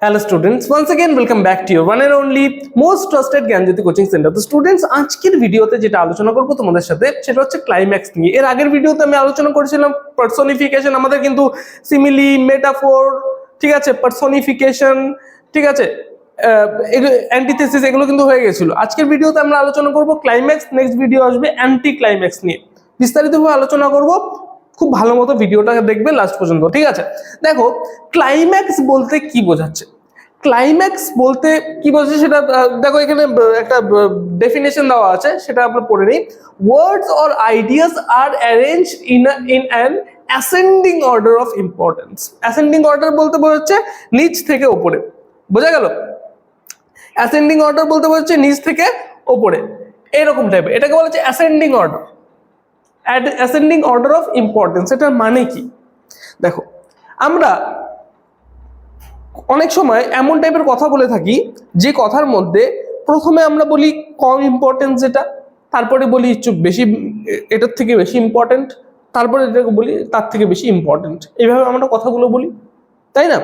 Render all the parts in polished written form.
Hello students, once again welcome back to your one and only most trusted Gyanjyoti coaching centre. তো students, আজকের ভিডিওতে যেটা আলোচনা করব তোমাদের সাথে সেটা হচ্ছে ক্লাইম্যাক্স নিয়ে। এর আগের ভিডিওতে আমি আলোচনা করেছিলাম পার্সোনিফিকেশন, আমাদের কিন্তু সিমিলি, মেটাফোর, ঠিক আছে, পার্সোনিফিকেশন, ঠিক আছে, অ্যান্টিথেসিস, এগুলো কিন্তু হয়ে গেছিল। আজকের ভিডিওতে আমরা আলোচনা করব ক্লাইম্যাক্স, নেক্সট ভিডিও আসবে অ্যান্টি ক্লাইম্যাক্স নিয়ে। বিস্তারিতভাবে আলোচনা করব, খুব ভালো মতো ভিডিওটা দেখবে লাস্ট পর্যন্ত, ঠিক আছে। দেখো ক্লাইম্যাক্স বলতে কি বোঝাচ্ছে, ক্লাইম্যাক্স বলতে কি বোঝাচ্ছে সেটা দেখো, এখানে একটা ডেফিনেশন দেওয়া আছে, সেটা আমরা পড়ে নিই। ওয়ার্ডস or ideas are arranged in an ascending order of importance. Ascending order বলতে বোঝাচ্ছে নিচ থেকে ওপরে, বোঝা গেল? অ্যাসেন্ডিং অর্ডার বলতে বোঝাচ্ছে নিচ থেকে ওপরে, এরকম টাইপের, এটাকে বলা হচ্ছে ascending order. Ascending order of importance, এটার মানে কি? দেখো, আমরা অনেক সময় এমন টাইপের কথা বলে থাকি যে কথার মধ্যে প্রথমে আমরা বলি কম ইম্পর্টেন্স যেটা, তারপরে বলি বেশি, এটার থেকে বেশি ইম্পর্টেন্ট, তারপরে এটাকে বলি তার থেকে বেশি ইম্পর্টেন্ট, এইভাবে আমরা কথাগুলো বলি, তাই না?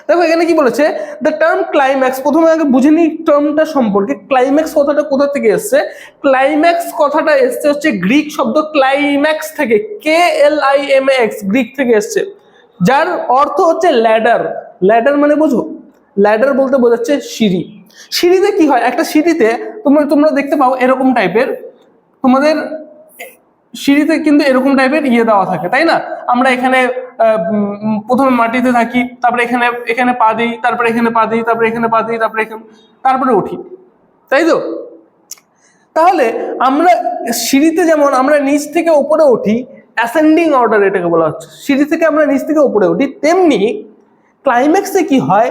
দেখো এখানে কি বলেছে, দ্য টার্ম ক্লাইম্যাক্স, প্রথমে আগে বুঝে নিই টার্মটা সম্পর্কে। ক্লাইম্যাক্স কথাটা কোথা থেকে এসছে? ক্লাইম্যাক্স কথাটা এসছে হচ্ছে গ্রিক শব্দ ক্লাইম্যাক্স থেকে, KLIMAX, গ্রিক থেকে এসছে, যার অর্থ হচ্ছে ল্যাডার। ল্যাডার মানে বোঝো? ল্যাডার বলতে বোঝাচ্ছে সিঁড়ি। সিঁড়িতে কি হয়, একটা সিঁড়িতে তোমরা দেখতে পাও এরকম টাইপের, তোমাদের সিঁড়িতে কিন্তু এরকম টাইপের দেওয়া থাকে, তাই না? আমরা এখানে প্রথমে মাটিতে থাকি, তারপরে এখানে পা দিই, তারপরে এখানে পা দিই, তারপরে এখানে পা দিই, তারপরে উঠি, তাই তো? তাহলে আমরা সিঁড়িতে যেমন আমরা নিচ থেকে উপরে উঠি, অ্যাসেন্ডিং অর্ডার এটাকে বলা হচ্ছে, সিঁড়ি থেকে আমরা নিচ থেকে উপরে উঠি, তেমনি ক্লাইম্যাক্সে কি হয়,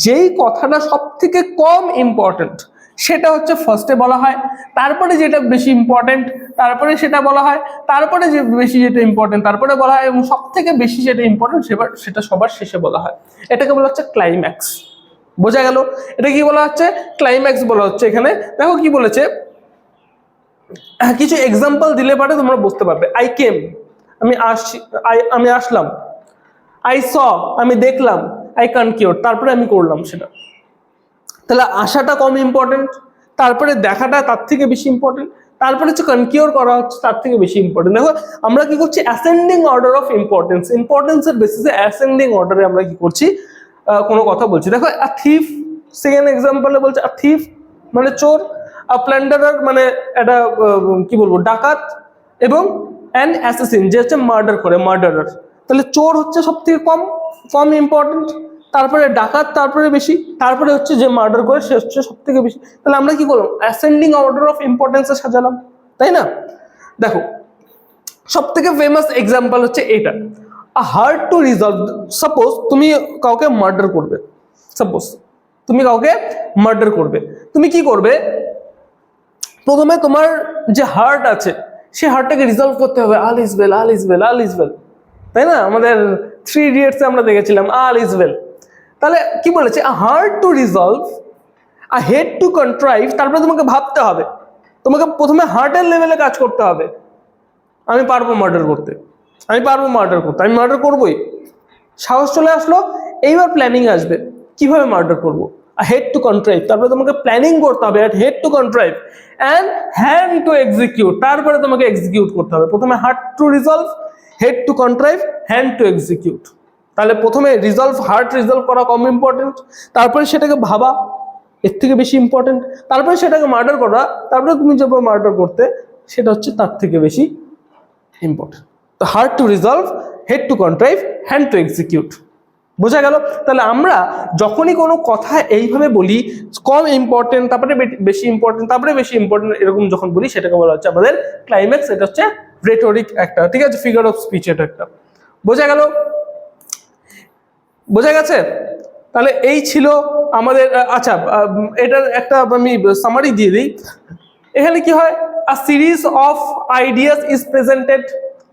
যেই কথাটা সব থেকে কম ইম্পর্টেন্ট সেটা হচ্ছে ফার্স্টে বলা হয়, তারপরে যেটা বেশি ইম্পর্টেন্ট তারপরে সেটা বলা হয়, তারপরে যে বেশি যেটা ইম্পর্টেন্ট তারপরে বলা হয়, এবং সব থেকে বেশি যেটা ইম্পর্টেন্ট সেটা সবার শেষে বলা হয়। এটাকে বলা হচ্ছে ক্লাইম্যাক্স, বোঝা গেল? এটা কি বলা হচ্ছে? ক্লাইম্যাক্স বলা হচ্ছে। এখানে দেখো কি বলেছে, কিছু এক্সাম্পল দিলে পারে তোমরা বুঝতে পারবে। আই কেম, আমি আসলাম। আই স, আমি দেখলাম। আই কনকিউর, তারপরে আমি করলাম সেটা। তাহলে আসাটা কম ইম্পর্টেন্ট, তারপরে দেখাটা তার থেকে বেশি ইম্পর্টেন্ট, তারপরে হচ্ছে কনকিউর করা হচ্ছে তার থেকে বেশি ইম্পর্টেন্ট। দেখো আমরা কি করছি, অ্যাসেন্ডিং অর্ডার অফ ইম্পর্টেন্স, ইম্পর্টেন্সের বেসিসে অ্যাসেন্ডিং অর্ডারে আমরা কি করছি, কোনো কথা বলছি। দেখো আ থিফ, সেকেন্ড এক্সাম্পলে বলছে আ থিফ মানে চোর, আ প্ল্যান্ডারার মানে একটা কি বলবো, ডাকাত, এবং অ্যান অ্যাসাসিন যে হচ্ছে মার্ডার করে, মার্ডারার। তাহলে চোর হচ্ছে সব থেকে কম ইম্পর্টেন্ট, তারপরে ডাকাত, তারপরে বেশি, তারপরে হচ্ছে যে মার্ডার করে সে হচ্ছে সব থেকে বেশি। তাহলে আমরা কি করলাম, অ্যাসেন্ডিং অর্ডার অফ ইম্পর্টেন্সে সাজালাম, তাই না? দেখো সব থেকে ফেমাস এক্সাম্পল হচ্ছে এটা, আ হার্ড টু রিজলভ। সাপোজ তুমি কাউকে মার্ডার করবে, তুমি কি করবে, প্রথমে তোমার যে হার্ট আছে সে হার্টটাকে রিজলভ করতে হবে, all is well, all is well, all is well, তাই না? আমাদের 3 ইডিয়টসে আমরা দেখেছিলাম আল ইজ ওয়েল। তাহলে কি বলেছে, a heart to resolve, a head to contrive. তারপরে তোমাকে ভাবতে হবে, তোমাকে প্রথমে হার্টের লেভেলে কাজ করতে হবে, আমি পারবো মার্ডার করতে, আমি মার্ডার করবোই, সাহস চলে আসলো। এইবার প্ল্যানিং আসবে, কিভাবে মার্ডার করবো, হেড টু কন্ট্রাইভ। তারপরে তোমাকে প্ল্যানিং করতে হবে, head to কন্ট্রাইভ and hand to execute. তারপরে তোমাকে এক্সিকিউট করতে হবে। প্রথমে heart to resolve, head to কন্ট্রাইভ, hand to execute. তাহলে প্রথমে হার্ট রিজলভ করা কম ইম্পর্টেন্ট, তারপরে সেটাকে ভাবা এর থেকে বেশি ইম্পর্টেন্ট, তারপরে সেটাকে মার্ডার করা, তারপরে তুমি যাবে মার্ডার করতে, সেটা হচ্ছে তার থেকে বেশি ইম্পর্টেন্ট। তো heart to resolve, head to কন্ট্রাইভ, hand to execute, বোঝা গেল? তাহলে আমরা যখনই কোনো কথা এইভাবে বলি, কম ইম্পর্টেন্ট তারপরে বেশি ইম্পর্টেন্ট, তারপরে বেশি ইম্পর্টেন্ট, এরকম যখন বলি সেটাকে বলা হচ্ছে আমাদের ক্লাইম্যাক্স। এটা হচ্ছে রেটরিক একটা, ঠিক আছে, ফিগার অফ স্পিচ এটা একটা, বোঝা গেল? বোঝা গেছে? তাহলে এই ছিল আমাদের, আচ্ছা এটার একটা আমি সামারি দিয়ে দিই। এখানে কি হয়, আ series of ideas is presented,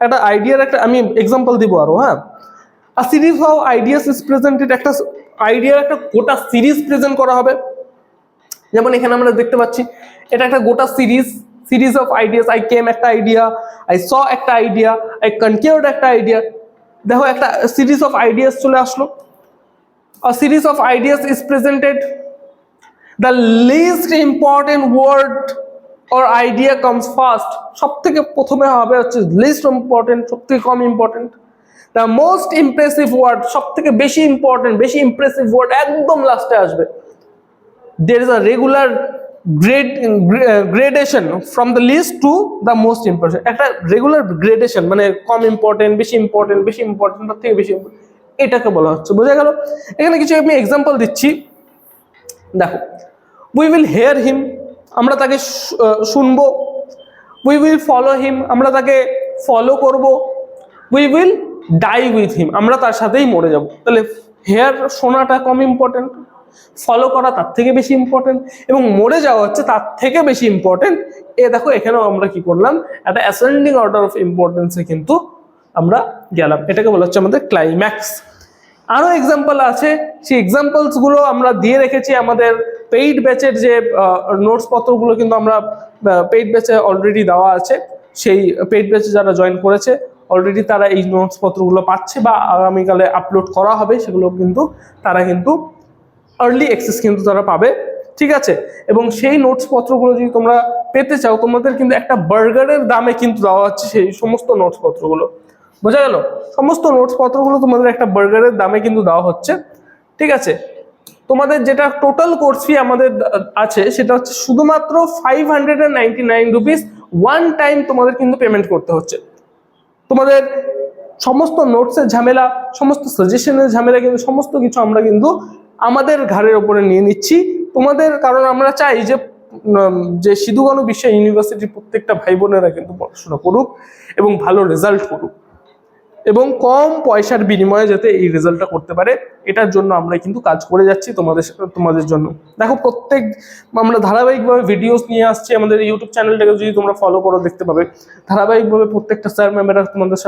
একটা আইডিয়ার একটা আমি এক্সাম্পল দিব আরো, হ্যাঁ। আ series of ideas is presented, একটা আইডিয়ার একটা গোটা সিরিজ প্রেজেন্ট করা হবে। যেমন এখানে আমরা দেখতে পাচ্ছি এটা একটা গোটা series of ideas. I came একটা আইডিয়া, আই স একটা আইডিয়া, আই কনকিউরড একটা আইডিয়া। দেখো একটা সিরিজ অফ আইডিয়াস চলে আসলো। A series of ideas is presented. The least important word or idea comes first. সবথেকে প্রথমে হবে হচ্ছে least important, সবথেকে কম important. The most impressive word, সবথেকে বেশি ইম্পর্টেন্ট, বেশি ইমপ্রেসিভ ওয়ার্ড একদম লাস্টে আসবে। There is a regular gradation from the least to the most important. একটা রেগুলার গ্রেডেশন, মানে কম ইম্পর্টেন্ট, বেশি ইম্পর্টেন্ট, বেশি ইম্পর্টেন্ট, তার থেকে বেশি ইম্পর্টেন্ট, এটাকে বলা হচ্ছে। বোঝা গেল? এখানে কিছু আমি এক্সাম্পল দিচ্ছি, দেখো। উই উইল হেয়ার হিম, আমরা তাকে শুনবো। উই উইল ফলো হিম, আমরা তাকে ফলো করব। We will die with him, আমরা তার সাথেই মরে যাব। তাহলে হেয়ার, শোনাটা কম ইম্পর্টেন্ট, ফলো করা তার থেকে বেশি ইম্পর্টেন্ট, এবং মরে যাওয়া হচ্ছে তার থেকে বেশি ইম্পর্টেন্ট। দেখো এখানেও আমরা কি করলাম, একটা অ্যাসেন্ডিং অর্ডার অফ ইম্পর্টেন্সে কিন্তু আমরা গেলাম। এটাকে বলা হচ্ছে আমাদের ক্লাইম্যাক্স। আরো এক্সাম্পল আছে, সেই এক্সাম্পলস গুলো আমরা দিয়ে রেখেছি আমাদের পেইড ব্যাচের যে নোটস পত্রগুলো, কিন্তু আমরা পেইড ব্যাচে অলরেডি দেওয়া আছে। সেই পেইড ব্যাচে যারা জয়েন করেছে অলরেডি তারা এই নোটস পত্রগুলো পাচ্ছে, বা আগামীকালে আপলোড করা হবে সেগুলো, কিন্তু তারা কিন্তু আর্লি অ্যাক্সেস কিন্তু তারা পাবে, ঠিক আছে। এবং সেই নোটস পত্রগুলো যদি তোমরা পেতে চাও, তোমাদের কিন্তু একটা বার্গারের দামে কিন্তু দেওয়া হচ্ছে সেই সমস্ত নোটস পত্রগুলো। বোঝা গেল? সমস্ত নোটস পত্রগুলো তোমাদের একটা বার্গারের দামে কিন্তু দেওয়া হচ্ছে, ঠিক আছে। তোমাদের যেটা টোটাল কোর্স ফি আমাদের আছে সেটা হচ্ছে শুধুমাত্র 599 রুপিস ওয়ান টাইম তোমাদের কিন্তু পেমেন্ট করতে হচ্ছে। তোমাদের সমস্ত নোটসের ঝামেলা, সমস্ত সাজেশনের ঝামেলা, কিন্তু সমস্ত কিছু আমরা কিন্তু আমাদের ঘাড়ের উপরে নিয়ে নিচ্ছি তোমাদের, কারণ আমরা চাই যে সিধু কানু বিশ্ব ইউনিভার্সিটির প্রত্যেকটা ভাই বোনেরা কিন্তু পড়াশোনা করুক এবং ভালো রেজাল্ট করুক, এবং কম পয়সার বিনিময়ে যাতে এই রেজাল্টটা করতে পারে, এটার জন্য আমরা কিন্তু কাজ করে যাচ্ছি তোমাদের জন্য। দেখো, আমরা ধারাবাহিকভাবে ভিডিওস নিয়ে আসছি। আমাদের ইউটিউব চ্যানেলটাকে যদি তোমরা ফলো করো, দেখতে পাবে ধারাবাহিকভাবে প্রত্যেকটা স্যার ম্যামেরা তোমাদের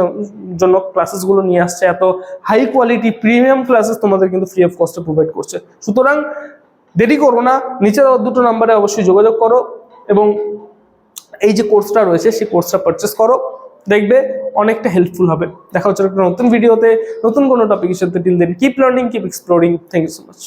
জন্য ক্লাসেসগুলো নিয়ে আসছে। এত হাই কোয়ালিটি প্রিমিয়াম ক্লাসেস তোমাদের কিন্তু ফ্রি অফ কস্টে প্রোভাইড করছে। সুতরাং দেরি করো না, নিচে দুটো নাম্বারে অবশ্যই যোগাযোগ করো, এবং এই যে কোর্সটা রয়েছে সেই কোর্সটা পারচেস করো, দেখবে অনেকটা হেল্পফুল হবে। দেখা হচ্ছে একটা নতুন ভিডিওতে, নতুন কোনো টপিকের সাথে। Till then keep learning, keep exploring. Thank you so much.